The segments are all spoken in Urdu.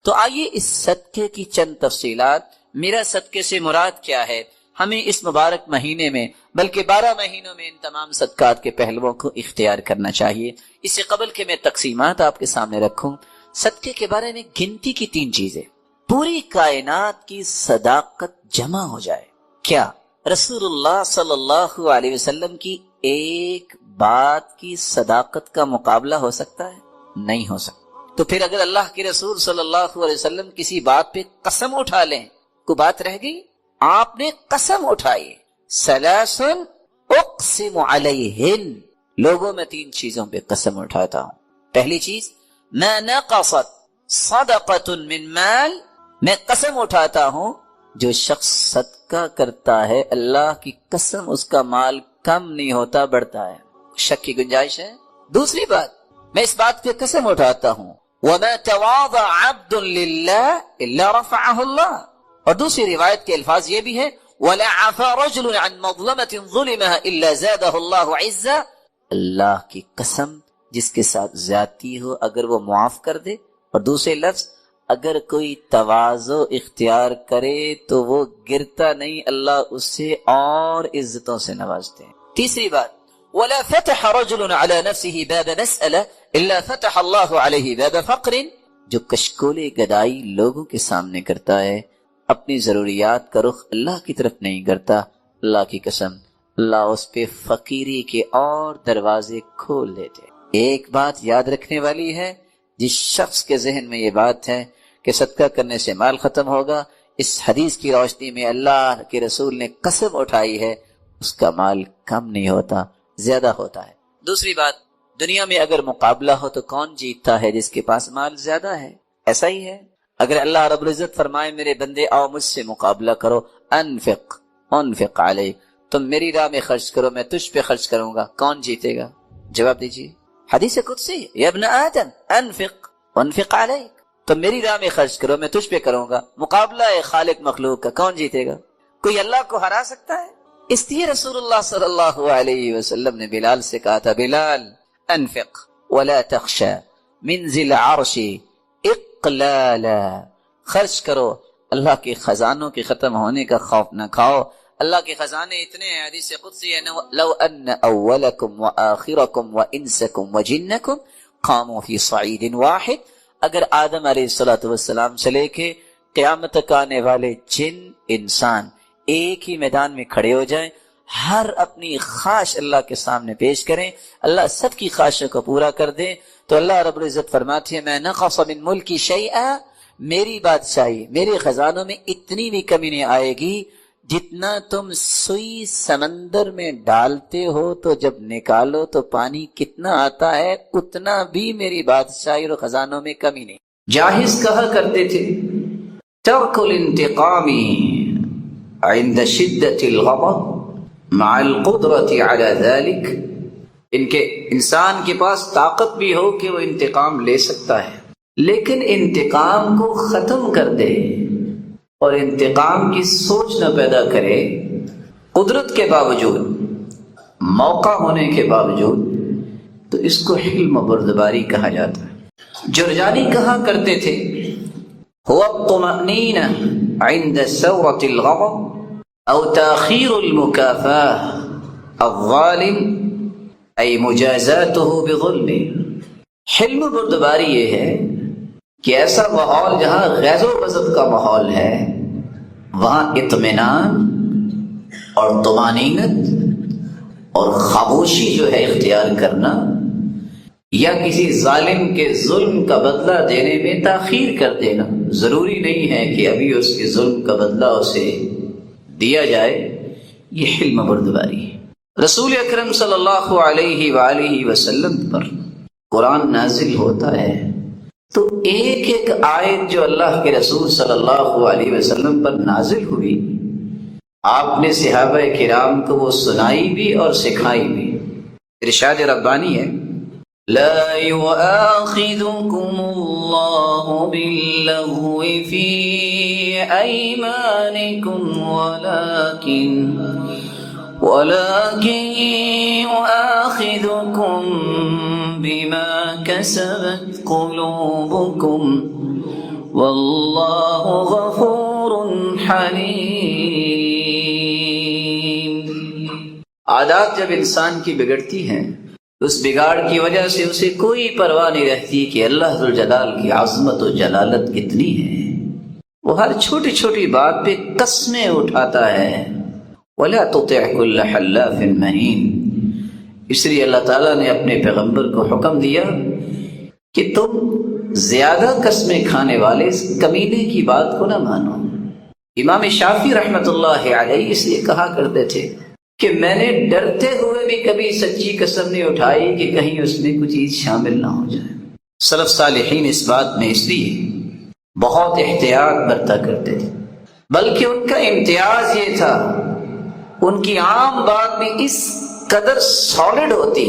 تو آئیے اس صدقے کی چند تفصیلات، میرا صدقے سے مراد کیا ہے، ہمیں اس مبارک مہینے میں بلکہ 12 مہینوں میں ان تمام صدقات کے پہلوؤں کو اختیار کرنا چاہیے۔ اس سے قبل کہ میں تقسیمات آپ کے سامنے رکھوں، صدقے کے بارے میں گنتی کی 3 چیزیں، پوری کائنات کی صداقت جمع ہو جائے۔ کیا رسول اللہ صلی اللہ علیہ وسلم کی ایک بات کی صداقت کا مقابلہ ہو سکتا ہے؟ نہیں ہو سکتا۔ تو پھر اگر اللہ کے رسول صلی اللہ علیہ وسلم کسی بات پہ قسم اٹھا لیں، کوئی بات رہ گئی؟ آپ نے قسم اٹھائی، سلاسن اقسم علیہن، لوگوں میں 3 چیزوں پہ قسم اٹھاتا ہوں۔ پہلی چیز، ما نقصت صدقۃ من مال، میں قسم اٹھاتا ہوں جو شخص صدقہ کرتا ہے اللہ کی قسم اس کا مال کم نہیں ہوتا، بڑھتا ہے، شک کی گنجائش ہے۔ دوسری بات، میں اس بات پہ قسم اٹھاتا ہوں وَمَا تَوَاضَعَ عَبْدٌ لِلَّهِ إِلَّا رَفَعَهُ اللَّهُ، اور دوسری روایت کے الفاظ یہ بھی ہے وَلَا عَفَا رَجُلٌ عَنْ مَظْلَمَةٍ ظُلِمَهَا إِلَّا زَادَهُ اللَّهُ عِزًّا، اللہ کی قسم جس کے ساتھ زیادتی ہو اگر وہ معاف کر دے، اور دوسرے لفظ اگر کوئی تواضع اختیار کرے تو وہ گرتا نہیں، اللہ اس سے اور عزتوں سے نوازتے ہیں۔ تیسری بات، وَلَا فَتَحَ رَجُلٌ عَلَى نَفْسِهِ بَابَ مَسْأَلَةٍ إِلَّا فَتَحَ اللَّهُ عَلَيْهِ بَابَ فَقْرٍ، جو کشکول گدائی لوگوں کے سامنے کرتا ہے، اپنی ضروریات کا رخ اللہ کی طرف نہیں کرتا، اللہ کی قسم اللہ اس پہ فقیری کے اور دروازے کھول دیتے۔ ایک بات یاد رکھنے والی ہے، جس شخص کے ذہن میں یہ بات ہے کہ صدقہ کرنے سے مال ختم ہوگا، اس حدیث کی روشنی میں اللہ کے رسول نے قسم اٹھائی ہے اس کا مال کم نہیں ہوتا، زیادہ ہوتا ہے۔ دوسری بات، دنیا میں اگر مقابلہ ہو تو کون جیتتا ہے؟ جس کے پاس مال زیادہ ہے، ایسا ہی ہے۔ اگر اللہ رب العزت فرمائے میرے بندے آؤ مجھ سے مقابلہ کرو، انفق علیک، تم میری راہ میں خرچ کرو میں تجھ پہ خرچ کروں گا، کون جیتے گا؟ جواب دیجیے، حدیث قدسی، یا ابن آدم انفق علیک، تم میری راہ میں خرچ کرو میں تجھ پہ کروں گا۔ مقابلہ ہے خالق مخلوق کا، کون جیتے گا؟ کوئی اللہ کو ہرا سکتا ہے؟ اس لیے رسول اللہ صلی اللہ علیہ وسلم نے بلال سے کہا تھا، بلال انفق ولا تخشى من ذی العرش اقلالا، خرچ کرو اللہ کے خزانوں کے ختم ہونے کا خوف نہ کھاؤ، اللہ کے خزانے اتنے ہیں، حدیث قدسی ہے، لو ان اولکم وآخرکم وانسکم وجنکم قاموا فی صعید واحد، اگر آدم علیہ السلام سے لے کے قیامت تک آنے والے جن انسان ایک ہی میدان میں کھڑے ہو جائیں، ہر اپنی خواہش اللہ کے سامنے پیش کریں، اللہ سب کی خواہشوں کو پورا کر دیں، تو اللہ رب العزت فرماتے ہیں میں نقص من ملکی شیئا، میری بادشاہی میرے خزانوں میں اتنی بھی کمی نہیں آئے گی، جتنا تم سوئی سمندر میں ڈالتے ہو تو جب نکالو تو پانی کتنا آتا ہے، اتنا بھی میری بادشاہی اور خزانوں میں کمی نہیں۔ جاہز کہا کرتے تھے ترک الانتقام عند شدت الغضب مع القدرت على ذلك، ان کے انسان کے پاس طاقت بھی ہو کہ وہ انتقام لے سکتا ہے، لیکن انتقام کو ختم کر دے اور انتقام کی سوچ نہ پیدا کرے، قدرت کے باوجود، موقع ہونے کے باوجود، تو اس کو حلم و بردباری کہا جاتا ہے۔ جرجانی کہا کرتے تھے هو الطمأنینہ عند ثورة الغضب او تاخیر المکافاة الظالم ای مجازاته بظلم، حلم و بردباری یہ ہے کہ ایسا ماحول جہاں غیظ و غضب کا ماحول ہے وہاں اطمینان اور طمانینت اور خاموشی جو ہے اختیار کرنا، یا کسی ظالم کے ظلم کا بدلہ دینے میں تاخیر کر دینا، ضروری نہیں ہے کہ ابھی اس کے ظلم کا بدلہ اسے دیا جائے، یہ حلم بردباری ہے۔ رسول اکرم صلی اللہ علیہ وآلہ وسلم پر قرآن نازل ہوتا ہے تو ایک ایک آیت جو اللہ کے رسول صلی اللہ علیہ وسلم پر نازل ہوئی، آپ نے صحابہ کرام کو وہ سنائی بھی اور سکھائی بھی۔ ارشاد ربانی ہے لا يؤاخذكم الله باللغو في أيمانكم ولكن يؤاخذكم بما كسبت قلوبكم واللہ غفور حلیم۔ عادات جب انسان کی بگڑتی ہیں تو اس بگاڑ کی وجہ سے اسے کوئی پرواہ نہیں رہتی کہ اللہ ذوالجلال کی عظمت و جلالت کتنی ہے۔ وہ ہر چھوٹی چھوٹی بات پہ قسمیں اٹھاتا ہے۔ وَلَا تُطِعْ كُلَّ حَلَّافٍ مَّهِينٍ۔ اس لیے اللہ تعالیٰ نے اپنے پیغمبر کو حکم دیا کہ تم زیادہ قسمیں کھانے والے اس کمینے کی بات کو نہ مانو۔ امام شافعی رحمۃ اللہ علیہ اس لیے کہا کرتے تھے کہ میں نے ڈرتے ہوئے بھی کبھی سچی قسم نہیں اٹھائی کہ کہیں اس میں کچھ چیز شامل نہ ہو جائے۔ سلف صالحین اس بات میں اس لیے بہت احتیاط برتا کرتے تھے، بلکہ ان کا امتیاز یہ تھا ان کی عام بات بھی اس قدر سالڈ ہوتی،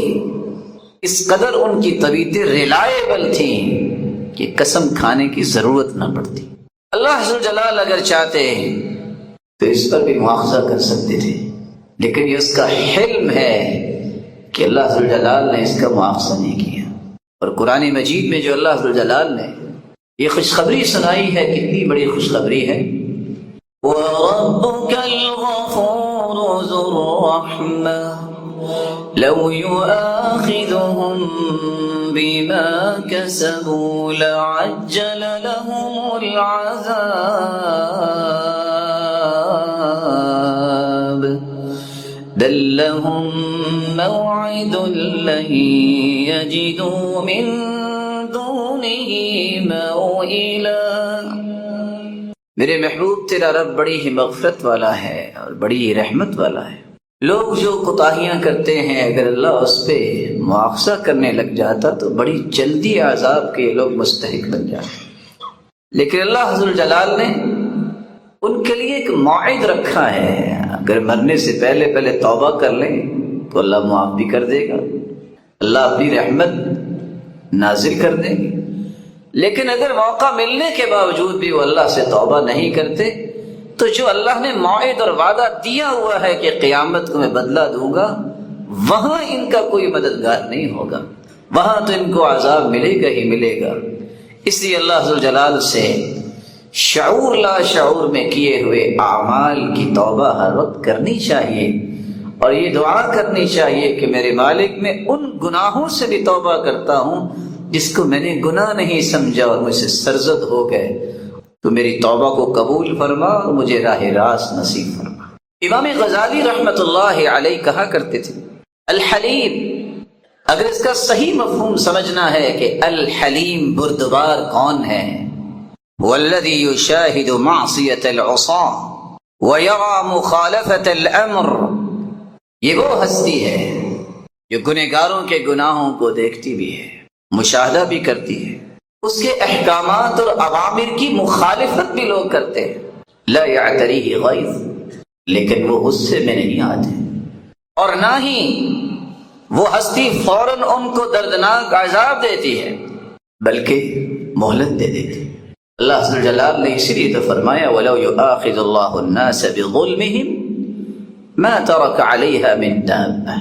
اس قدر ان کی طبیعتیں ریلائبل تھیں کہ قسم کھانے کی ضرورت نہ پڑتی۔ اللہ ذوالجلال اگر چاہتے تو اس پر بھی مواخذہ کر سکتے تھے، لیکن یہ اس کا حلم ہے کہ اللہ ذوالجلال نے اس کا مواخذہ نہیں کیا۔ اور قرآن مجید میں جو اللہ ذوالجلال نے یہ خوشخبری سنائی ہے، کتنی بڑی خوشخبری ہے۔ وَرَبُّكَ الْغَفُورُ ذُو الرَّحْمَةِ لَوْ يُؤَاخِذُهُم بِمَا كَسَبُوا لَعَجَّلَ لَهُمُ الْعَذَابَ بل لهم موعد لن يجدوا من دونه موئلا۔ میرے محبوب تیرا رب بڑی ہی مغفرت والا ہے اور بڑی ہی رحمت والا ہے۔ لوگ جو کوتاہیاں کرتے ہیں اگر اللہ اس پہ مواخذہ کرنے لگ جاتا تو بڑی جلدی عذاب کے لوگ مستحق بن جاتے، لیکن اللہ ذوالجلال نے ان کے لیے ایک موعد رکھا ہے، اگر مرنے سے پہلے توبہ کر لیں تو اللہ معاف بھی کر دے گا، اللہ اپنی رحمت نازل کر دیں گے۔ لیکن اگر موقع ملنے کے باوجود بھی وہ اللہ سے توبہ نہیں کرتے تو جو اللہ نے موعد اور وعدہ دیا ہوا ہے کہ قیامت کو میں بدلہ دوں گا، وہاں ان کا کوئی مددگار نہیں ہوگا، وہاں تو ان کو عذاب ملے گا ہی ملے گا۔ اس لیے اللہ ذوالجلال سے شعور لا شعور میں کیے ہوئے اعمال کی توبہ ہر وقت کرنی چاہیے، اور یہ دعا کرنی چاہیے کہ میرے مالک میں ان گناہوں سے بھی توبہ کرتا ہوں جس کو میں نے گناہ نہیں سمجھا اور مجھ سے سرزد ہو گئے، تو میری توبہ کو قبول فرما اور مجھے راہ راست نصیب فرما۔ امام غزالی رحمۃ اللہ علیہ کہا کرتے تھے الحلیم، اگر اس کا صحیح مفہوم سمجھنا ہے کہ الحلیم بردبار کون ہے، والذی یشاہد معصیۃ العصاة ویرى مخالفۃ الامر، یہ وہ ہستی ہے جو گنہگاروں کے گناہوں کو دیکھتی بھی ہے، مشاہدہ بھی کرتی ہے، اس کے احکامات اور اوامر کی مخالفت بھی لوگ کرتے ہیں، لا یعتریہ غیظ، لیکن وہ غصے میں نہیں آتے، اور نہ ہی وہ ہستی فوراً ان کو دردناک عذاب دیتی ہے بلکہ مہلت دے دیتی۔ اللہ ذوالجلال نے اسی لیے تو فرمایا وَلَوْ يُؤَاخِذُ اللَّهُ النَّاسَ بِظُلْمِهِمْ مَا تَرَكَ عَلَيْهَا مِن دَابَّةٍ،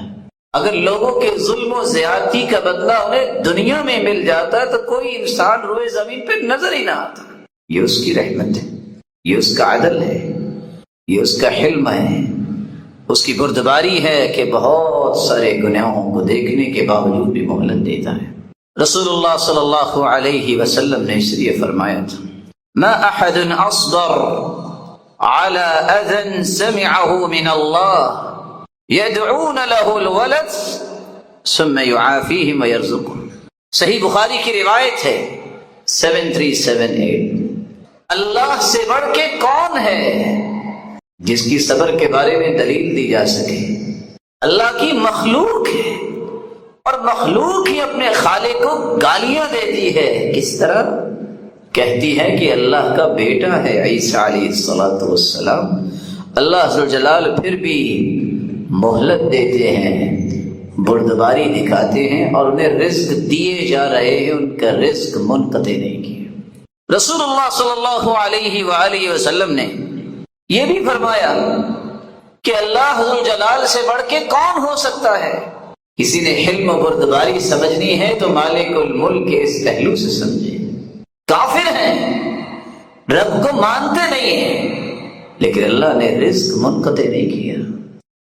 اگر لوگوں کے ظلم و زیادتی کا بدلہ انہیں دنیا میں مل جاتا تو کوئی انسان روئے زمین پہ نظر ہی نہ آتا۔ یہ اس کی رحمت ہے، یہ اس کا عدل ہے، یہ اس کا حلم ہے، اس کی بردباری ہے کہ بہت سارے گناہوں کو دیکھنے کے باوجود بھی مہلت دیتا ہے۔ رسول اللہ صلی اللہ علیہ وسلم نے اس لیے فرمایا تھا ما احد اصبر على اذى سمعه من الله يدعون له الولد ثم يعافيهم ويرزقهم، صحیح بخاری کی روایت ہے 7378۔ اللہ سے بڑھ کے کون ہے جس کی صبر کے بارے میں دلیل دی جا سکے؟ اللہ کی مخلوق ہے اور مخلوق ہی اپنے خالق کو گالیاں دیتی ہے، کس طرح؟ کہتی ہے کہ اللہ کا بیٹا ہے عیسیٰ علیہ السلام۔ اللہ ذوالجلال پھر بھی مہلت دیتے ہیں، بردباری دکھاتے ہیں اور انہیں رزق دیے جا رہے ہیں، ان کا رزق منقطع نہیں کیا۔ رسول اللہ صلی اللہ علیہ وآلہ وسلم نے یہ بھی فرمایا کہ اللہ ذوالجلال سے بڑھ کے کون ہو سکتا ہے؟ کسی نے حلم و بردباری سمجھنی ہے تو مالک الملک کے اس پہلو سے سمجھے۔ کافر ہیں رب کو مانتے نہیں ہیں، لیکن اللہ نے رزق منقطع نہیں کیا۔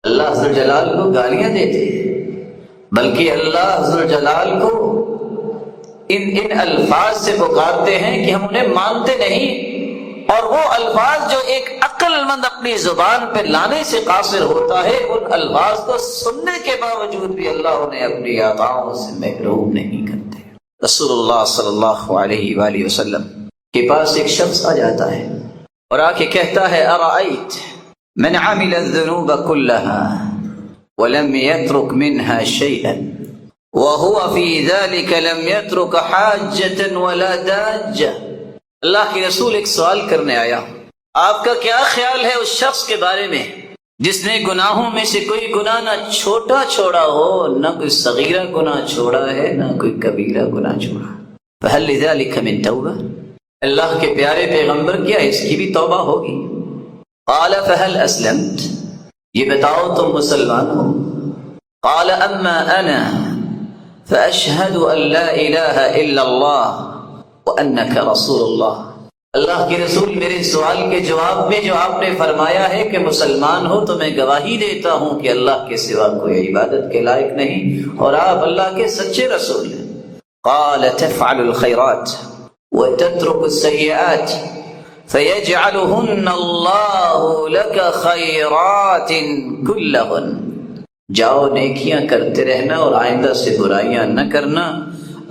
اللہ عز و جلال کو گالیاں دیتے ہیں، بلکہ اللہ عز و جلال کو ان الفاظ سے پکارتے ہیں کہ ہم انہیں مانتے نہیں، اور وہ الفاظ جو ایک عقل مند اپنی زبان پہ لانے سے قاصر ہوتا ہے، ان الفاظ کو سننے کے باوجود بھی اللہ انہیں اپنی عطاؤں سے محروم نہیں کرتے۔ رسول اللہ صلی اللہ علیہ وآلہ وسلم کے پاس ایک شخص آ جاتا ہے اور آ کے کہتا ہے ارأیت من عمل الذنوب كلها ولم يترك منها شيئا وهو في ذلك لم يترك حاجة ولا داجة۔ اللہ کے رسول ایک سوال کرنے آیا، آپ کا کیا خیال ہے اس شخص کے بارے میں جس نے گناہوں میں سے کوئی گناہ نہ چھوٹا چھوڑا ہو، نہ کوئی صغیرہ گناہ چھوڑا ہے، نہ کوئی کبیرہ گناہ چھوڑا؟ فهل لذلك من توبہ؟ اللہ کے پیارے پیغمبر، کیا اس کی بھی توبہ ہوگی؟ قال فهل اسلمت؟ یہ بتاؤ تم مسلمان ہو؟ قال اما انا فاشهد ان لا الہ الا اللہ وانک رسول اللہ۔ اللہ کے رسول، میرے سوال کے جواب میں جو آپ نے فرمایا ہے کہ مسلمان ہو، تو میں گواہی دیتا ہوں کہ اللہ کے سوا کوئی عبادت کے لائق نہیں اور آپ اللہ کے سچے رسول ہیں۔ قال تفعل الخيرات وتترك السيئات فيجعلهن الله لك خيرات كلهن۔ جاؤ نیکیاں کرتے رہنا اور آئندہ سے برائیاں نہ کرنا،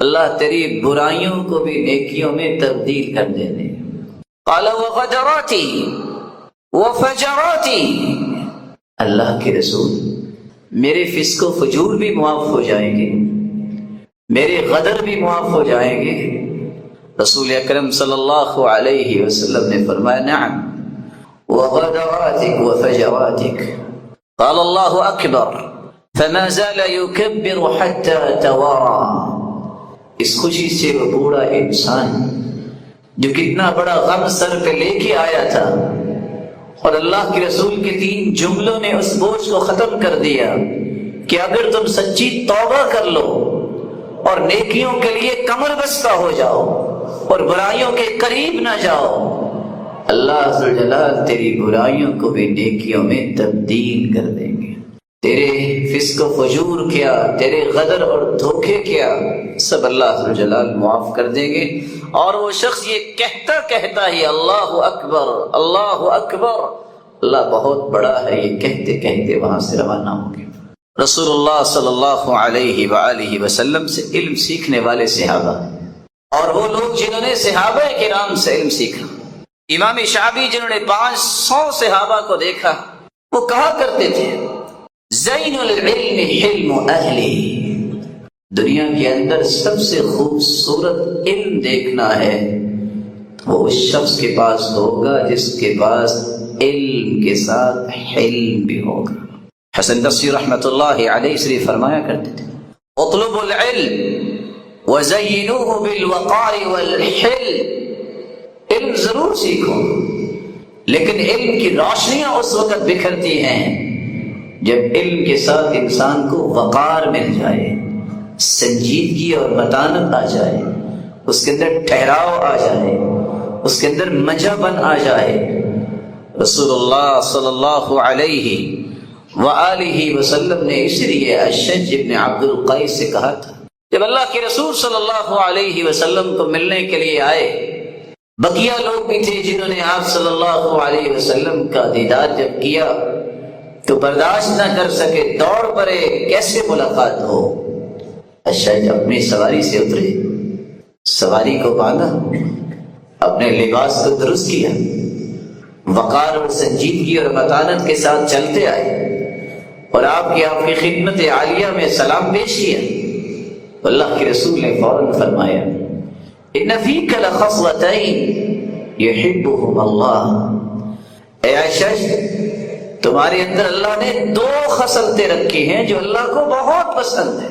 اللہ تیری برائیوں کو بھی نیکیوں میں تبدیل کر دینے۔ قال وغدراتی وفجراتی، اللہ کے رسول، میرے فسق و فجور بھی معاف ہو جائیں گے، میرے غدر بھی معاف ہو جائیں گے؟ رسول اکرم صلی اللہ علیہ وسلم نے فرمایا نعم وغدراتک وفجراتک۔ قال اللہ اکبر فما زال يكبر حتى توارى۔ اس خوشی سے وہ بوڑھا انسان جو کتنا بڑا غم سر پہ لے کے آیا تھا، اور اللہ کے رسول کے 3 جملوں نے اس بوجھ کو ختم کر دیا کہ اگر تم سچی توبہ کر لو اور نیکیوں کے لیے کمر بستہ ہو جاؤ اور برائیوں کے قریب نہ جاؤ، اللہ عز و جلال تیری برائیوں کو بھی نیکیوں میں تبدیل کر دیں گے۔ تیرے فسق و فجور کیا، تیرے غدر اور دھوکے کیا، سب اللہ عز و جلال معاف کر دیں گے۔ اور وہ شخص یہ کہتا کہتا ہی اللہ اکبر اللہ اکبر، اللہ بہت بڑا ہے، یہ کہتے کہتے وہاں سے روانہ ہو گئے۔ رسول اللہ صلی اللہ علیہ وآلہ وسلم سے علم سیکھنے والے صحابہ، اور وہ لوگ جنہوں نے صحابہ کرام سے علم سیکھا، امام شعبی جنہوں نے 500 صحابہ کو دیکھا، وہ کہا کرتے تھے زین العلم حلم اہلی، دنیا کے اندر سب سے خوبصورت علم دیکھنا ہے وہ اس شخص کے پاس ہوگا جس کے پاس علم کے ساتھ حلم بھی ہوگا۔ حسن بصری رحمۃ اللہ علیہ سے فرمایا کرتے تھے اطلبوا العلم وزینوه بالوقار والحلم، علم ضرور سیکھو، لیکن علم کی روشنیاں اس وقت بکھرتی ہیں جب علم کے ساتھ انسان کو وقار مل جائے، سنجیدگی اور متانت آ جائے، اس کے اندر ٹھہراؤ آ جائے، اس کے اندر مزہ بن آ جائے۔ رسول اللہ صلی اللہ علیہ وآلہ وسلم نے اس لیے اشج ابن عبد القیس سے کہا تھا، جب اللہ کے رسول صلی اللہ علیہ وسلم کو ملنے کے لیے آئے، بقیہ لوگ بھی تھے جنہوں نے آپ صلی اللہ علیہ وسلم کا دیدار جب کیا تو برداشت نہ کر سکے، دوڑ پڑے، کیسے ملاقات ہو؟ اشج اپنی سواری سے اترے، سواری کو باندھا، اپنے لباس کو درست کیا، وقار اور سنجیدگی اور متانت کے ساتھ چلتے آئے، اور آپ کی خدمت عالیہ میں سلام پیش کیا۔ اللہ کے رسول نے فوراً فرمایا ان فیک لخصلتین یحبہم اللہ، اے اشج تمہارے اندر اللہ نے 2 خصلتیں رکھی ہیں جو اللہ کو بہت پسند ہے۔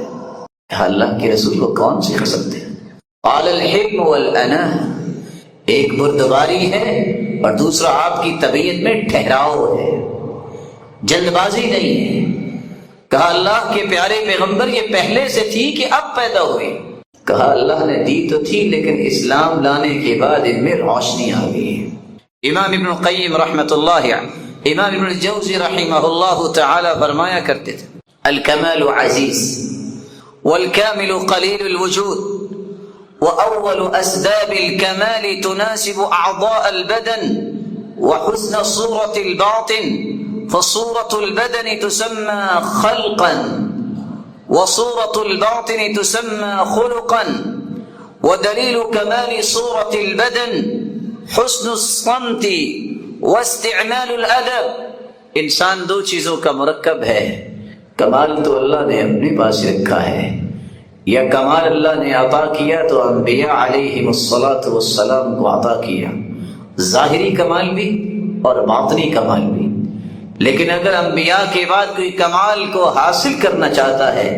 اللہ کے رسول کو کون سی خصلتیں؟ قال الحلم والانا، ایک بردباری ہے اور دوسرا آپ کی طبیعت میں ٹھہراؤ ہے، جلد بازی نہیں ہے۔ کہا اللہ کے پیارے پیغمبر یہ پہلے سے تھی کہ اب پیدا ہوئی؟ کہا اللہ نے دی تو تھی لیکن اسلام لانے کے بعد ان میں روشنی آ گئی ہے۔ امام ابن القیم رحمۃ اللہ علیہ، امام ابن الجوزی رحمہ اللہ تعالی فرمایا کرتے تھے الکمال عزیز والکامل قلیل الوجود وأول أسباب الكمال تناسب أعضاء البدن وحسن صورة الباطن، فصورة البدن تسمى خلقا وصورة الباطن تسمى خلقا، ودليل كمال صورة البدن حسن الصمت واستعمال الأدب۔ انسان دو چیزوں کا مرکب ہے، کمال تو اللہ نے اپنے پاس رکھا ہے، یا کمال اللہ نے عطا کیا تو انبیاء علیہم الصلاۃ والسلام کو عطا کیا، ظاہری کمال بھی اور باطنی کمال بھی۔ لیکن اگر انبیاء کے بعد کوئی کمال کو حاصل کرنا چاہتا ہے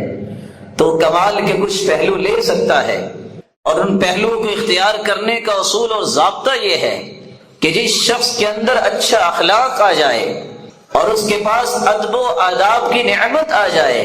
تو کمال کے کچھ پہلو لے سکتا ہے، اور ان پہلوؤں کو اختیار کرنے کا اصول اور ضابطہ یہ ہے کہ جس شخص کے اندر اچھا اخلاق آ جائے اور اس کے پاس ادب و آداب کی نعمت آ جائے،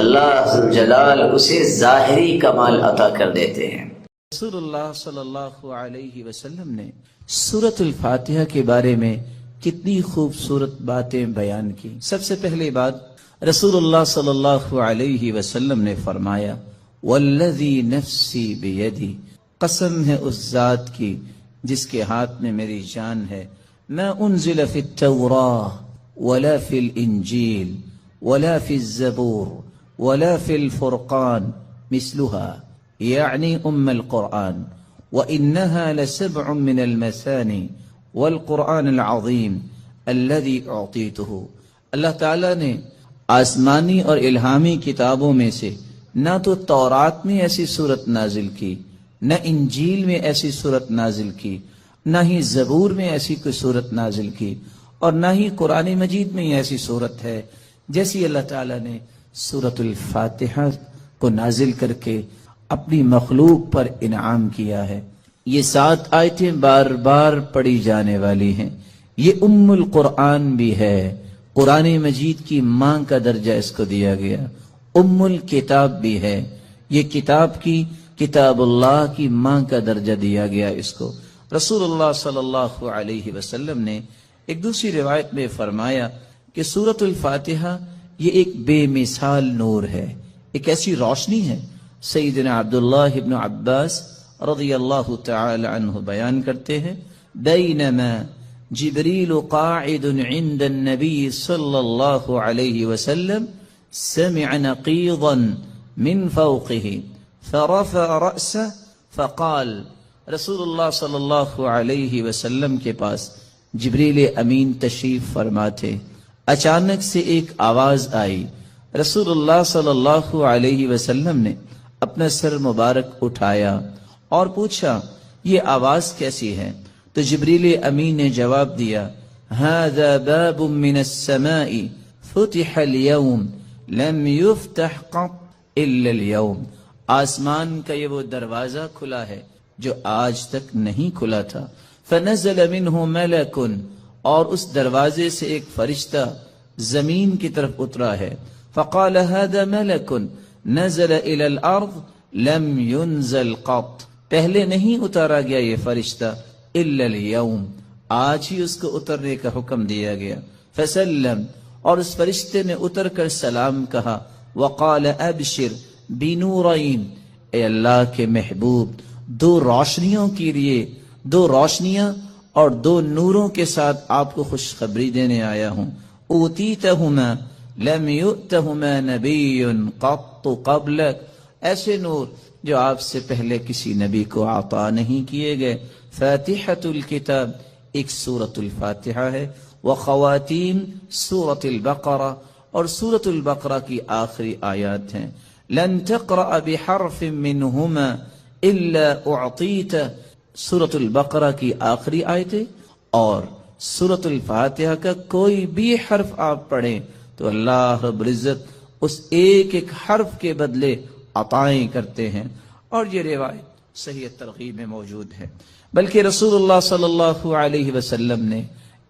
اللہ ذوالجلال اسے ظاہری کمال عطا کر دیتے ہیں۔ رسول اللہ صلی اللہ علیہ وسلم نے سورۃ الفاتحہ کے بارے میں کتنی خوبصورت باتیں بیان کی۔ سب سے پہلی بات رسول اللہ صلی اللہ علیہ وسلم نے فرمایا والذی نفسی بیدی، قسم ہے اس ذات کی جس کے ہاتھ میں میری جان ہے، ما انزل فی التوراہ ولا فی الانجیل ولا فی الزبور ولا فی الفرقان مثلها یعنی القرآن، وإنها لسبع من المثانی والقرآن العظیم الذي اعطیته۔ اللہ تعالیٰ نے آسمانی اور الہامی کتابوں میں سے نہ تو تورات میں ایسی صورت نازل کی، نہ انجیل میں ایسی صورت نازل کی، نہ ہی زبور میں ایسی کوئی صورت نازل کی، اور نہ ہی قرآن مجید میں ایسی صورت ہے جیسی اللہ تعالیٰ نے سورۃ الفاتحہ کو نازل کر کے اپنی مخلوق پر انعام کیا ہے۔ یہ 7 آیتیں بار بار پڑھی جانے والی ہیں، یہ ام القرآن بھی ہے، قرآن مجید کی ماں کا درجہ اس کو دیا گیا، ام الکتاب بھی ہے، یہ کتاب اللہ کی ماں کا درجہ دیا گیا اس کو۔ رسول اللہ صلی اللہ علیہ وسلم نے ایک دوسری روایت میں فرمایا کہ سورۃ الفاتحہ یہ ایک بے مثال نور ہے، ایک ایسی روشنی ہے۔ سیدنا عبداللہ ابن عباس رضی اللہ تعالی عنہ بیان کرتے ہیں بینما جبریل قاعد عند النبی صلی اللہ علیہ وسلم سمع نقیضا من فوقه فرفع رأسه فقال، رسول اللہ صلی اللہ علیہ وسلم کے پاس جبریل امین تشریف فرما تھے، اچانک سے ایک آواز آئی، رسول اللہ صلی اللہ علیہ وسلم نے اپنا سر مبارک اٹھایا اور پوچھا یہ آواز کیسی ہے؟ تو جبریل امین نے جواب دیا هذا باب من السماء فتح اليوم لم يفتح قط الا اليوم، آسمان کا یہ وہ دروازہ کھلا ہے جو آج تک نہیں کھلا تھا۔ فنزل منه ملک، اور اس دروازے سے ایک فرشتہ زمین کی طرف اترا ہے۔ فقال هذا ملک نزل الى الارض لم ينزل قط، پہلے نہیں اتارا گیا یہ فرشتہ الا اليوم، آج ہی اس کو اترنے کا حکم دیا گیا۔ فسلم، اور اس فرشتے نے اتر کر سلام کہا۔ وقال ابشر بنورین، اے اللہ کے محبوب 2 روشنیوں کے لیے، 2 روشنیاں اور 2 نوروں کے ساتھ آپ کو خوشخبری دینے آیا ہوں۔ اوتیتہما لم یؤتہما نبی قط قبلک، ایسے نور جو آپ سے پہلے کسی نبی کو عطا نہیں کیے گئے۔ فاتحۃ الکتاب، ایک سورۃ الفاتحہ ہے، وخواتیم سورۃ البقرہ، اور سورۃ البقرہ کی آخری آیات ہیں۔ لن تقرأ بحرف منہما الا اعطیت، سورۃ البقرہ کی آخری آیتیں اور سورۃ الفاتحہ کا کوئی بھی حرف آپ پڑھیں تو اللہ رب العزت اس ایک ایک حرف کے بدلے عطائیں کرتے ہیں، اور یہ روایت صحیح ترغیب میں موجود ہے۔ بلکہ رسول اللہ صلی اللہ علیہ وسلم نے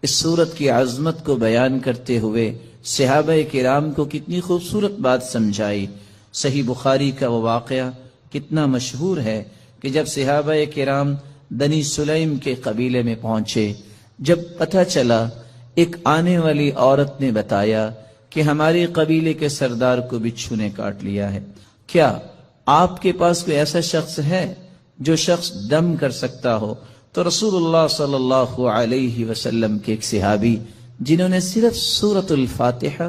اس سورت کی عظمت کو بیان کرتے ہوئے صحابہ کرام کو کتنی خوبصورت بات سمجھائی۔ صحیح بخاری کا وہ واقعہ کتنا مشہور ہے کہ جب صحابہ کرام بنی سلیم کے قبیلے میں پہنچے، جب پتہ چلا ایک آنے والی عورت نے بتایا کہ ہمارے قبیلے کے سردار کو بچھو نے کاٹ لیا ہے، کیا آپ کے پاس کوئی ایسا شخص ہے جو شخص دم کر سکتا ہو؟ تو رسول اللہ صلی اللہ علیہ وسلم کے ایک صحابی جنہوں نے صرف سورۃ الفاتحہ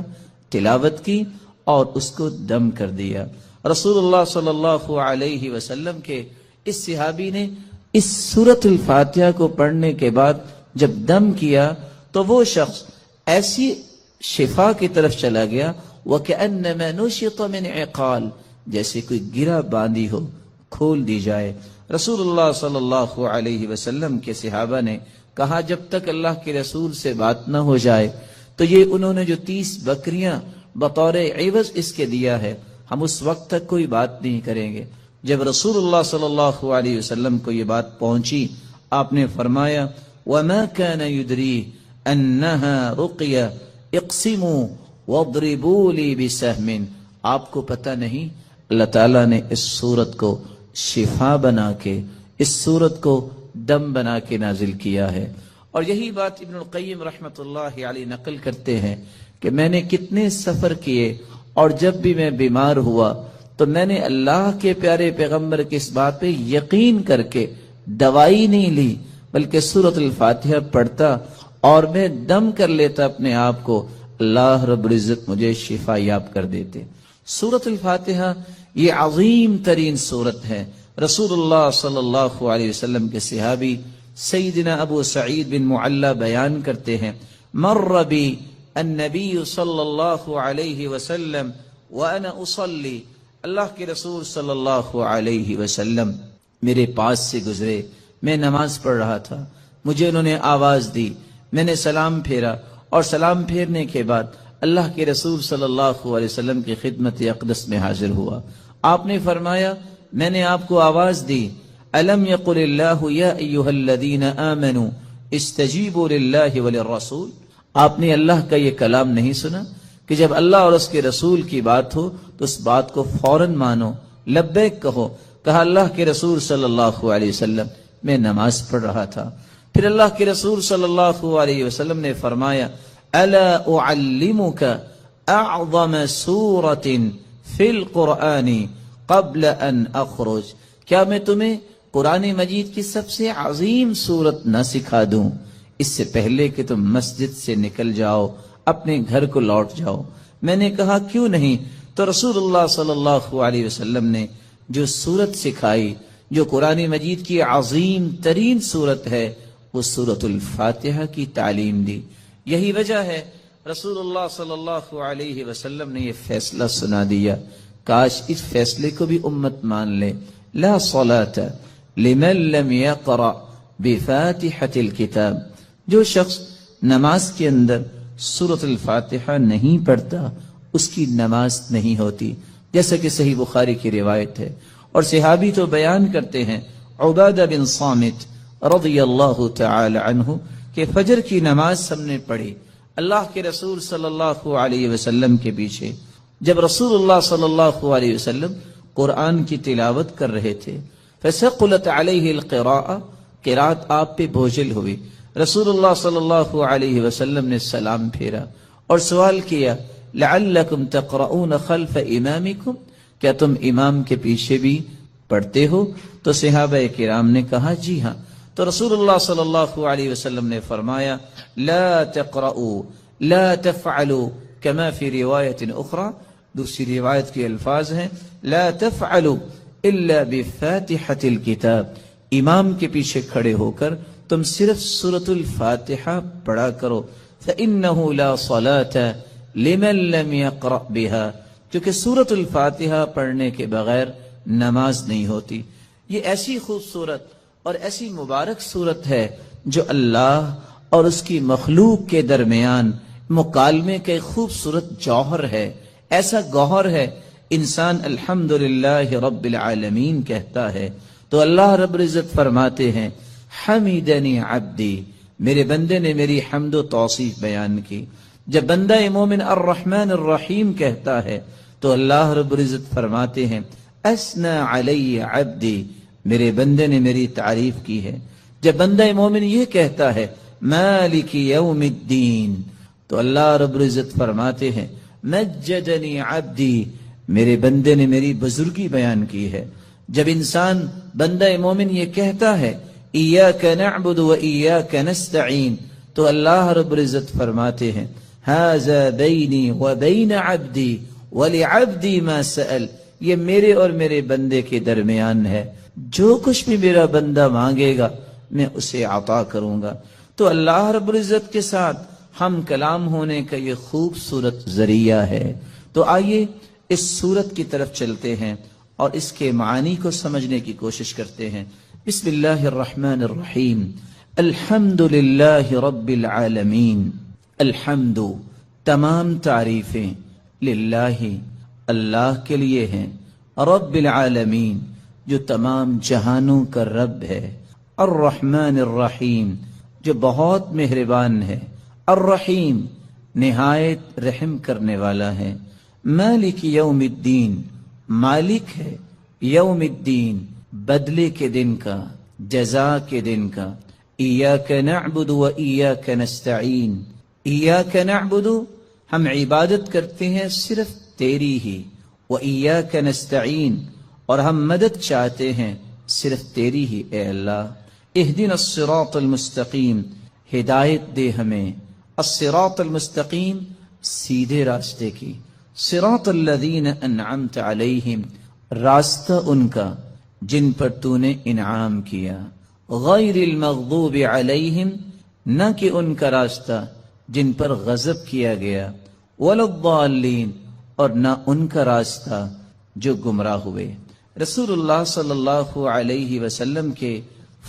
تلاوت کی اور اس کو دم کر دیا، رسول اللہ صلی اللہ علیہ وسلم کے اس صحابی نے اس سورۃ الفاتحہ کو پڑھنے کے بعد جب دم کیا تو وہ شخص ایسی شفا کی طرف چلا گیا وَكَأَنَّمَا نُشِطَ مِنْ عِقَالٍ، جیسے کوئی گرہ باندھی ہو کھول دی جائے۔ رسول اللہ صلی اللہ علیہ وسلم کے صحابہ نے کہا جب تک اللہ کے رسول سے بات نہ ہو جائے تو یہ انہوں نے جو 30 بکریاں بطور عوض اس کے دیا ہے ہم اس وقت تک کوئی بات نہیں کریں گے۔ جب رسول اللہ صلی اللہ علیہ وسلم کو یہ بات پہنچی، آپ نے فرمایا وَمَا كَانَ يُدْرِيهِ أَنَّهَا رُقْيَةٌ اقْسِمُوا وَاضْرِبُوا لِي بِسَهْمٍ، آپ کو پتہ نہیں اللہ تعالیٰ نے اس صورت کو شفا بنا کے، اس صورت کو دم بنا کے نازل کیا ہے۔ اور یہی بات ابن القیم رحمۃ اللہ علیہ نقل کرتے ہیں کہ میں نے کتنے سفر کیے اور جب بھی میں بیمار ہوا تو میں نے اللہ کے پیارے پیغمبر کی اس بات پہ یقین کر کے دوائی نہیں لی بلکہ سورۃ الفاتحہ پڑھتا اور میں دم کر لیتا اپنے آپ کو، اللہ رب العزت مجھے شفا یاب کر دیتے۔ سورۃ الفاتحہ یہ عظیم ترین سورت ہے۔ رسول اللہ صلی اللہ علیہ وسلم کے صحابی سیدنا ابو سعید بن معلی بیان کرتے ہیں مر بی النبی صلی اللہ علیہ وسلم وانا اصلی، اللہ کے رسول صلی اللہ علیہ وسلم میرے پاس سے گزرے، میں نماز پڑھ رہا تھا، مجھے انہوں نے آواز دی، میں نے سلام پھیرا اور سلام پھیرنے کے بعد اللہ کے رسول صلی اللہ علیہ وسلم کی خدمت اقدس میں حاضر ہوا۔ آپ نے فرمایا میں نے آپ کو آواز دی، الم یقل اللہ یا ایھا الذین آمنوا استجیبوا للہ وللرسول، آپ نے اللہ کا یہ کلام نہیں سنا کہ جب اللہ اور اس کے رسول کی بات ہو تو اس بات کو فوراً مانو، لبیک کہو۔ کہا اللہ کے رسول صلی اللہ علیہ وسلم میں نماز پڑھ رہا تھا۔ پھر اللہ کے رسول صلی اللہ علیہ وسلم نے فرمایا الا اعلمک اعظم سورۃ فی القرآن قبل ان اخرج، کیا میں تمہیں قرآن مجید کی سب سے عظیم سورت نہ سکھا دوں اس سے پہلے کہ تم مسجد سے نکل جاؤ، اپنے گھر کو لوٹ جاؤ؟ میں نے کہا کیوں نہیں؟ تو رسول اللہ صلی اللہ علیہ وسلم نے جو سورت سکھائی، جو قرآن مجید کی عظیم ترین سورت ہے، وہ سورۃ الفاتحہ کی تعلیم دی۔ یہی وجہ ہے رسول اللہ صلی اللہ علیہ وسلم نے یہ فیصلہ سنا دیا، کاش اس فیصلے کو بھی امت مان لے، لا صلاۃ لمن لم یقرأ بفاتحۃ الکتاب، جو شخص نماز کے اندر سورۃ الفاتحہ نہیں پڑھتا اس کی نماز نہیں ہوتی، جیسا کہ صحیح بخاری کی روایت ہے۔ اور صحابی تو بیان کرتے ہیں عبادہ بن صامت رضی اللہ تعالی عنہ کہ فجر کی نماز ہم نے پڑھی اللہ کے رسول صلی اللہ علیہ وسلم کے پیچھے، جب رسول اللہ صلی اللہ علیہ وسلم قرآن کی تلاوت کر رہے تھے، فثقلت علیہ القراءۃ، قرات آپ پہ بوجھل ہوئی، رسول اللہ صلی اللہ علیہ وسلم نے سلام پھیرا اور سوال کیا لعلکم تقرؤون خلف امامکم، کیا تم امام کے پیچھے بھی پڑھتے ہو؟ تو صحابہ کرام نے کہا جی ہاں۔ تو رسول اللہ صلی اللہ علیہ وسلم نے فرمایا لا تقرؤوا لا تفعلوا كما في روایت اخرى، دوسری روایت کے الفاظ ہیں لا تفعلوا الا بفاتحة الكتاب، امام کے پیچھے کھڑے ہو کر تم صرف سورۃ الفاتحہ پڑھا کرو، فإنه لا صلاة لمن لم يقرأ بها، کیونکہ سورۃ الفاتحہ پڑھنے کے بغیر نماز نہیں ہوتی۔ یہ ایسی خوبصورت اور ایسی مبارک صورت ہے جو اللہ اور اس کی مخلوق کے درمیان مکالمے کا ایک خوبصورت جوہر ہے، ایسا گوہر ہے انسان الحمدللہ رب العالمین کہتا ہے تو اللہ رب العزت فرماتے ہیں حمیدنی عبدی، میرے بندے نے میری حمد و توصیف بیان کی۔ جب بندہ مومن الرحمن الرحیم کہتا ہے تو اللہ رب العزت فرماتے ہیں اسنا علی عبدی، میرے بندے نے میری تعریف کی ہے۔ جب بندہ مومن یہ کہتا ہے مالک یوم الدین، تو اللہ رب العزت فرماتے ہیں مجدنی عبدی، میرے بندے نے میری بزرگی بیان کی ہے۔ جب انسان بندہ مومن یہ کہتا ہے ایاک نعبد و ایاک نستعین، تو اللہ رب العزت فرماتے ہیں ھذا بینی و بین عبدی ولعبدی ما سأل، یہ میرے اور میرے بندے کے درمیان ہے، جو کچھ بھی میرا بندہ مانگے گا میں اسے عطا کروں گا۔ تو اللہ رب العزت کے ساتھ ہم کلام ہونے کا یہ خوبصورت ذریعہ ہے۔ تو آئیے اس سورت کی طرف چلتے ہیں اور اس کے معانی کو سمجھنے کی کوشش کرتے ہیں۔ بسم اللہ الرحمن الرحیم، الحمد للہ رب العالمین۔ الحمد، تمام تعریفیں، للہ، اللہ کے لیے ہیں، رب العالمین، جو تمام جہانوں کا رب ہے، الرحمن الرحیم، جو بہت مہربان ہے، الرحیم، نہایت رحم کرنے والا ہے، مالک یوم الدین، مالک ہے یوم الدین، بدلے کے دن کا، جزا کے دن کا۔ ایاک نعبد و ایاک نستعین، ایاک نعبد، ہم عبادت کرتے ہیں صرف تیری ہی، و ایاک نستعین، اور ہم مدد چاہتے ہیں صرف تیری ہی اے اللہ۔ اہدنا الصراط المستقیم، ہدایت دے ہمیں، الصراط المستقیم، سیدھے راستے کی، صراط الذین انعمت علیہم، راستہ ان کا جن پر تو نے انعام کیا، غیر المغضوب علیہم، نہ کہ ان کا راستہ جن پر غضب کیا گیا، ولا الضالین، اور نہ ان کا راستہ جو گمراہ ہوئے۔ رسول اللہ صلی اللہ علیہ وسلم کے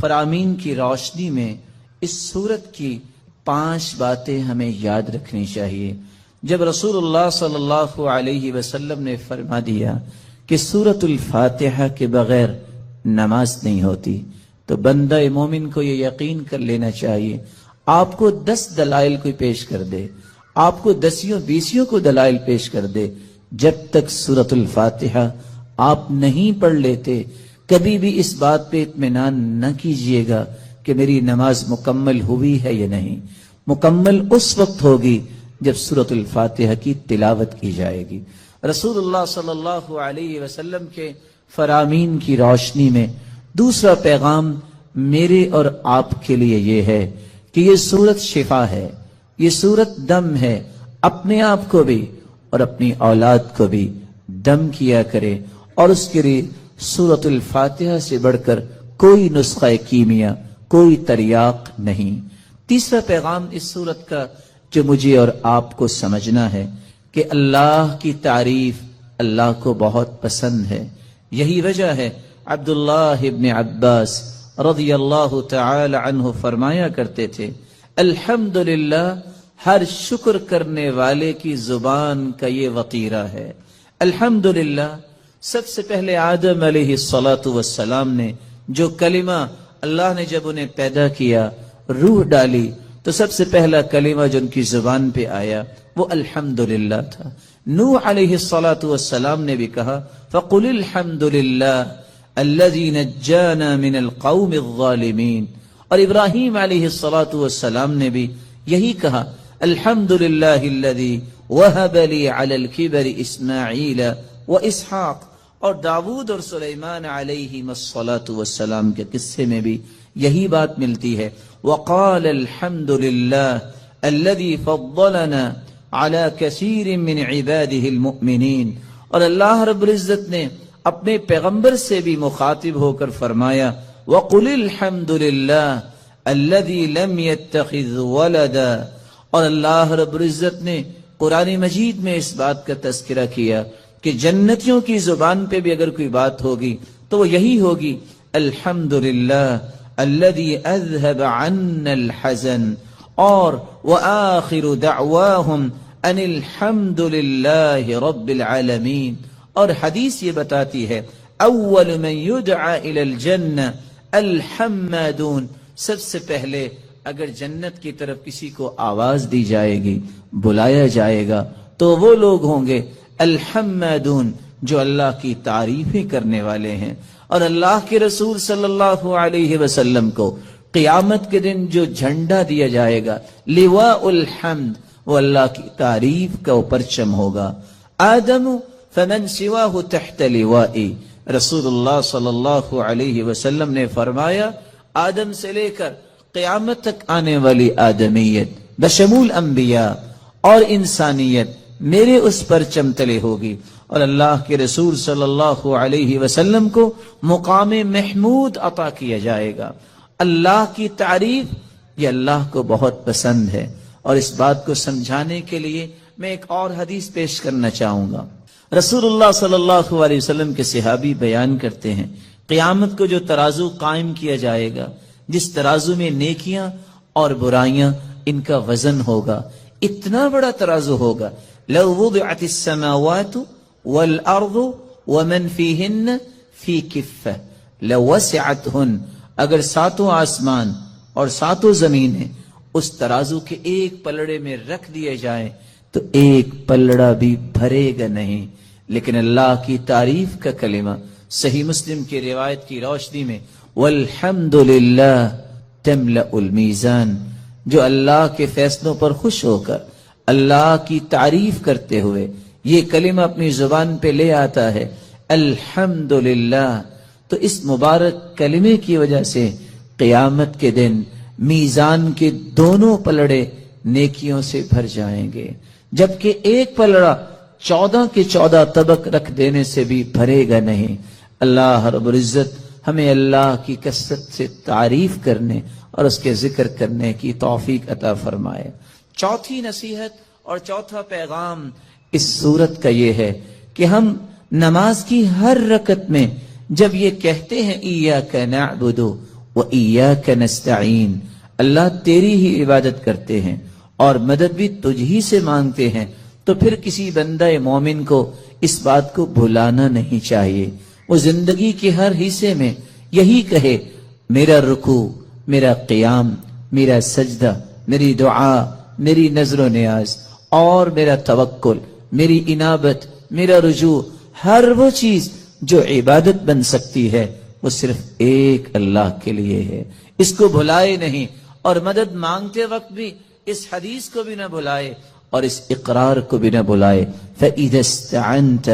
فرامین کی روشنی میں اس سورت کی 5 باتیں ہمیں یاد رکھنی چاہیے۔ جب رسول اللہ صلی اللہ علیہ وسلم نے فرما دیا کہ سورت الفاتحہ کے بغیر نماز نہیں ہوتی، تو بندہ مومن کو یہ یقین کر لینا چاہیے، آپ کو 10 دلائل کوئی پیش کر دے، آپ کو 10 کو دلائل پیش کر دے، جب تک سورت الفاتحہ آپ نہیں پڑھ لیتے، کبھی بھی اس بات پہ اطمینان نہ کیجئے گا کہ میری نماز مکمل ہوئی ہے یا نہیں۔ مکمل اس وقت ہوگی جب سورت الفاتحہ کی تلاوت کی جائے گی۔ رسول اللہ صلی اللہ علیہ وسلم کے فرامین کی روشنی میں دوسرا پیغام میرے اور آپ کے لیے یہ ہے کہ یہ سورت شفا ہے، یہ سورت دم ہے، اپنے آپ کو بھی اور اپنی اولاد کو بھی دم کیا کرے، اور اس کے لیے سورت الفاتحہ سے بڑھ کر کوئی نسخہ کیمیا، کوئی تریاق نہیں۔ تیسرا پیغام اس سورت کا جو مجھے اور آپ کو سمجھنا ہے کہ اللہ کی تعریف اللہ کو بہت پسند ہے۔ یہی وجہ ہے عبداللہ ابن عباس رضی اللہ تعالی عنہ فرمایا کرتے تھے الحمدللہ، ہر شکر کرنے والے کی زبان کا یہ وطیرہ ہے۔ الحمدللہ، سب سے پہلے آدم علیہ السلام نے جو کلمہ اللہ نے جب انہیں پیدا کیا، روح ڈالی، تو سب سے پہلا کلمہ جو ان کی زبان پہ آیا وہ الحمدللہ تھا۔ نوح علیہ السلام نے بھی کہا فَقُلِ الْحَمْدُ لِلَّهِ الَّذِي نَجَّانَا مِنَ الْقَوْمِ الظَّالِمِينَ، اور ابراہیم علیہ السلام نے بھی یہی کہا الحمدللہ الذی وہب لی علی الکبر اسماعیل و اسحاق، اور داود اور سلیمان علیہم السلام کے قصے میں بھی یہی بات ملتی ہے وقال الحمدللہ الذی فضلنا علی کثیر من عباده المؤمنین، اور اللہ رب العزت نے اپنے پیغمبر سے بھی مخاطب ہو کر فرمایا وَقُلِ الْحَمْدُ لِلَّهِ الَّذِي لَمْ يَتَّخِذْ وَلَدًا، اور اللہ رب العزت نے قرآن مجید میں اس بات کا تذکرہ کیا کہ جنتیوں کی زبان پہ بھی اگر کوئی بات ہوگی تو وہ یہی ہوگی الحمدللہ الَّذِي أَذْهَبَ عَنَّا الْحَزَنَ، اور وَآخِرُ دَعْوَاهُمْ أَنِ الْحَمْدُ لِلَّهِ رَبِّ الْعَالَمِينَ۔ اور حدیث یہ بتاتی ہے اول من یدعى الى الجنہ الحمادون، سب سے پہلے اگر جنت کی طرف کسی کو آواز دی جائے گی، بلایا جائے گا، تو وہ لوگ ہوں گے الحمادون، جو اللہ کی تعریفیں کرنے والے ہیں، اور اللہ کے رسول صلی اللہ علیہ وسلم کو قیامت کے دن جو جھنڈا دیا جائے گا، لواء الحمد، وہ اللہ کی تعریف کا پرچم ہوگا۔ آدم فمن سواہ تحت لوائی، رسول اللہ صلی اللہ علیہ وسلم نے فرمایا آدم سے لے کر قیامت تک آنے والی آدمیت بشمول انبیاء اور انسانیت میرے اس پرچم تلے ہوگی، اور اللہ کے رسول صلی اللہ علیہ وسلم کو مقام محمود عطا کیا جائے گا۔ اللہ کی تعریف یہ اللہ کو بہت پسند ہے، اور اس بات کو سمجھانے کے لیے میں ایک اور حدیث پیش کرنا چاہوں گا۔ رسول اللہ صلی اللہ علیہ وسلم کے صحابی بیان کرتے ہیں قیامت کو جو ترازو قائم کیا جائے گا، جس ترازو میں نیکیاں اور برائیاں ان کا وزن ہوگا، اتنا بڑا ترازو ہوگا، لو وضعت السماوات والارض ومن فیہن فی کفہ لوسعتہن، اگر ساتوں آسمان اور ساتوں زمینیں اس ترازو کے ایک پلڑے میں رکھ دیے جائیں تو ایک پلڑا بھی بھرے گا نہیں۔ لیکن اللہ کی تعریف کا کلمہ صحیح مسلم کی روایت کی روشنی میں والحمدللہ تملأ المیزان، جو اللہ کے فیصلوں پر خوش ہو کر اللہ کی تعریف کرتے ہوئے یہ کلمہ اپنی زبان پہ لے آتا ہے الحمدللہ، تو اس مبارک کلمے کی وجہ سے قیامت کے دن میزان کے دونوں پلڑے نیکیوں سے بھر جائیں گے، جبکہ ایک پلڑا 14 کے 14 طبق رکھ دینے سے بھی بھرے گا نہیں۔ اللہ رب العزت ہمیں اللہ کی کثرت سے تعریف کرنے اور اس کے ذکر کرنے کی توفیق عطا فرمائے۔ چوتھی نصیحت اور چوتھا پیغام اس سورت کا یہ ہے کہ ہم نماز کی ہر رکعت میں جب یہ کہتے ہیں ایاک نعبد و ایاک نستعین، اللہ تیری ہی عبادت کرتے ہیں اور مدد بھی تجھ ہی سے مانگتے ہیں، تو پھر کسی بندہ مومن کو اس بات کو بھلانا نہیں چاہیے۔ وہ زندگی کے ہر حصے میں یہی کہے میرا رکوع، میرا قیام، میرا سجدہ، میری دعا، میری نظر و نیاز اور میرا توکل، میری انابت، میرا رجوع، ہر وہ چیز جو عبادت بن سکتی ہے وہ صرف ایک اللہ کے لیے ہے، اس کو بھلائے نہیں، اور مدد مانگتے وقت بھی اس حدیث کو بھی نہ بھلائے اور اس اقرار کو بھی نہ بھلائے فَإِذَا اسْتَعَنْتَ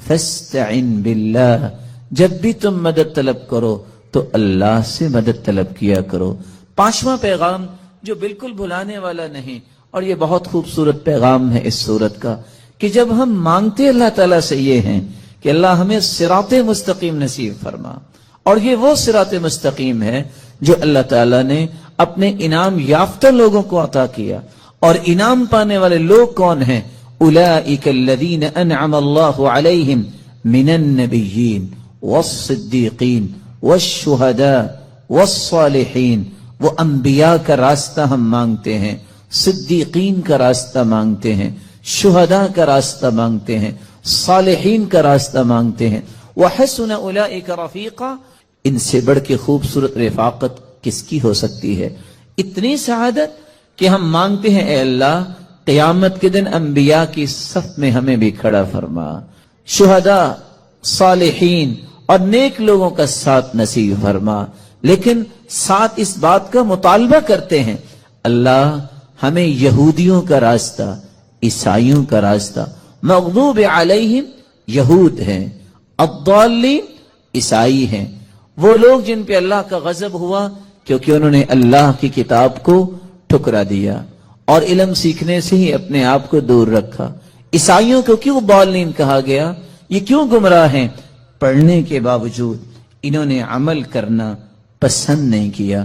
فَاسْتَعِنْ بِاللَّهِ، جب بھی تم مدد طلب کرو تو اللہ سے مدد طلب کیا کرو۔ پانچواں پیغام جو بالکل بھلانے والا نہیں، اور یہ بہت خوبصورت پیغام ہے اس سورت کا، کہ جب ہم مانگتے اللہ تعالیٰ سے یہ ہیں کہ اللہ ہمیں صراط مستقیم نصیب فرما، اور یہ وہ صراط مستقیم ہے جو اللہ تعالیٰ نے اپنے انعام یافتہ لوگوں کو عطا کیا، اور انعام پانے والے لوگ کون ہیں؟ اولئک الذین انعم اللہ علیہم من النبیین والصدیقین والشہداء والصالحین۔ وہ انبیاء کا راستہ ہم مانگتے ہیں، صدیقین کا راستہ مانگتے ہیں، شہداء کا راستہ مانگتے ہیں، صالحین کا راستہ مانگتے ہیں۔ وحسن اولئک رفیقا، ان سے بڑھ کے خوبصورت رفاقت کس کی ہو سکتی ہے؟ اتنی سعادت کہ ہم مانگتے ہیں اے اللہ قیامت کے دن انبیاء کی صف میں ہمیں بھی کھڑا فرما، شہداء، صالحین اور نیک لوگوں کا ساتھ نصیب فرما، لیکن ساتھ اس بات کا مطالبہ کرتے ہیں اللہ ہمیں یہودیوں کا راستہ، عیسائیوں کا راستہ، مغضوب علیہم یہود ہیں، الضالین عیسائی ہیں، وہ لوگ جن پہ اللہ کا غضب ہوا کیونکہ انہوں نے اللہ کی کتاب کو ٹھکرا دیا اور علم سیکھنے سے ہی اپنے آپ کو دور رکھا۔ عیسائیوں کو کیوں ضالین کہا گیا؟ یہ کیوں گمراہ ہیں؟ پڑھنے کے باوجود انہوں نے عمل کرنا پسند نہیں کیا۔